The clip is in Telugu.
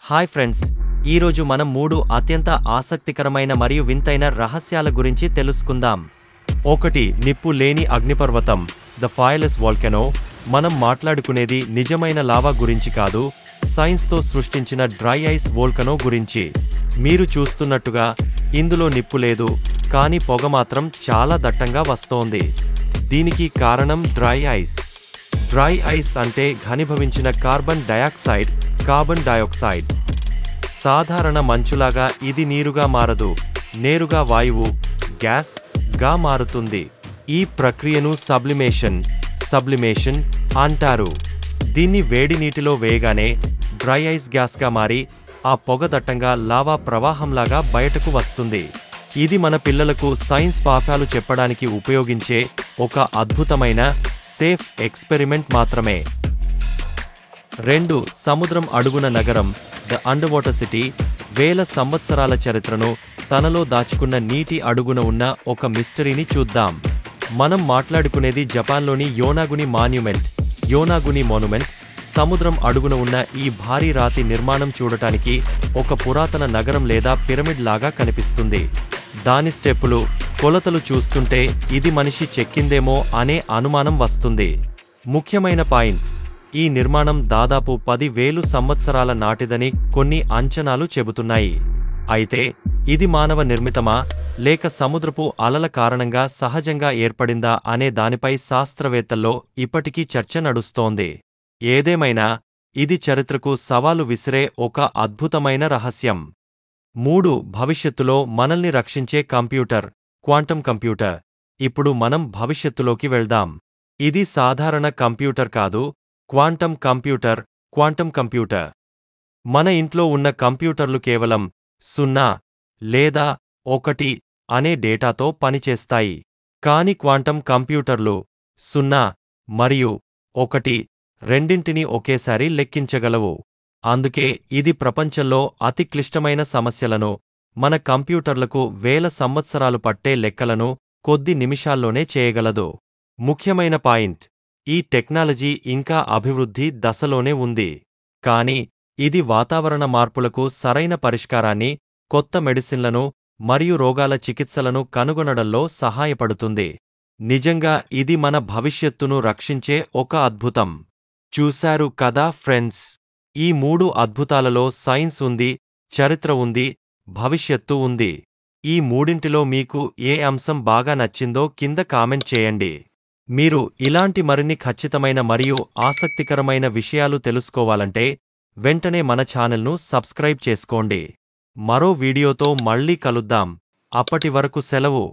హాయ్ ఫ్రెండ్స్, ఈరోజు మనం 3 అత్యంత ఆసక్తికరమైన మరియు వింతైన రహస్యాల గురించి తెలుసుకుందాం. 1. నిప్పు లేని అగ్నిపర్వతం, ద ఫైర్లెస్ వోల్కెనో. మనం మాట్లాడుకునేది నిజమైన లావా గురించి కాదు, సైన్స్తో సృష్టించిన డ్రై ఐస్ వోల్కనో గురించి. మీరు చూస్తున్నట్టుగా ఇందులో నిప్పు లేదు, కానీ పొగ మాత్రం చాలా దట్టంగా వస్తోంది. దీనికి కారణం డ్రై ఐస్. డ్రై ఐస్ అంటే ఘనీభవించిన కార్బన్ డయాక్సైడ్. సాధారణ మంచులాగా ఇది నీరుగా మారదు, నేరుగా వాయువు, గ్యాస్ గా మారుతుంది. ఈ ప్రక్రియను సబ్లిమేషన్ అంటారు. దీన్ని వేడి నీటిలో వేయగానే డ్రై ఐస్ గ్యాస్గా మారి ఆ పొగ దట్టంగా లావా ప్రవాహంలాగా బయటకు వస్తుంది. ఇది మన పిల్లలకు సైన్స్ పాఠాలు చెప్పడానికి ఉపయోగించే ఒక అద్భుతమైన సేఫ్ ఎక్స్పెరిమెంట్ మాత్రమే. 2. సముద్రం అడుగున నగరం, ద అండర్వాటర్ సిటీ. వేల సంవత్సరాల చరిత్రను తనలో దాచుకున్న నీటి అడుగున ఉన్న ఒక మిస్టరీని చూద్దాం. మనం మాట్లాడుకునేది జపాన్లోని యోనాగుని మాన్యుమెంట్. సముద్రం అడుగున ఉన్న ఈ భారీ రాతి నిర్మాణం చూడటానికి ఒక పురాతన నగరం లేదా పిరమిడ్ లాగా కనిపిస్తుంది. దాని స్టెప్పులు, కొలతలు చూస్తుంటే ఇది మనిషి చెక్కిందేమో అనే అనుమానం వస్తుంది. ముఖ్యమైన పాయింట్, ఈ నిర్మాణం దాదాపు 10,000 సంవత్సరాల నాటిదని కొన్ని అంచనాలు చెబుతున్నాయి. అయితే ఇది మానవ నిర్మితమా లేక సముద్రపు అలల కారణంగా సహజంగా ఏర్పడిందా అనే దానిపై శాస్త్రవేత్తల్లో ఇప్పటికీ చర్చ నడుస్తోంది. ఏదేమైనా ఇది చరిత్రకు సవాలు విసిరే ఒక అద్భుతమైన రహస్యం. 3. భవిష్యత్తులో మనల్ని రక్షించే కంప్యూటర్, క్వాంటం కంప్యూటర్. ఇప్పుడు మనం భవిష్యత్తులోకి వెళ్దాం. ఇది సాధారణ కంప్యూటర్ కాదు, క్వాంటం కంప్యూటర్. మన ఇంట్లో ఉన్న కంప్యూటర్లు కేవలం 0 లేదా 1 అనే డేటాతో పనిచేస్తాయి. కాని క్వాంటం కంప్యూటర్లు 0 మరియు 1 రెండింటినీ ఒకేసారి లెక్కించగలవు. అందుకే ఇది ప్రపంచంలో అతి క్లిష్టమైన సమస్యలను, మన కంప్యూటర్లకు వేల సంవత్సరాలు పట్టే లెక్కలను కొద్ది నిమిషాల్లోనే చేయగలదు. ముఖ్యమైన పాయింట్, ఈ టెక్నాలజీ ఇంకా అభివృద్ధి దశలోనే ఉంది. కానీ ఇది వాతావరణ మార్పులకు సరైన పరిష్కారాన్ని, కొత్త మెడిసిన్లను మరియు రోగాల చికిత్సలను కనుగొనడంలో సహాయపడుతుంది. నిజంగా ఇది మన భవిష్యత్తును రక్షించే ఒక అద్భుతం. చూశారు కదా ఫ్రెండ్స్, ఈ 3 అద్భుతాలలో సైన్స్ ఉంది, చరిత్ర ఉంది, భవిష్యత్తు ఉంది. ఈ మూడింటిలో మీకు ఏ అంశం బాగా నచ్చిందో కింద కామెంట్ చేయండి. మీరు ఇలాంటి మరిన్ని ఖచ్చితమైన మరియు ఆసక్తికరమైన విషయాలు తెలుసుకోవాలంటే వెంటనే మన ఛానల్ను సబ్స్క్రైబ్ చేసుకోండి. మరో వీడియోతో మళ్ళీ కలుద్దాం. అప్పటి వరకు సెలవు.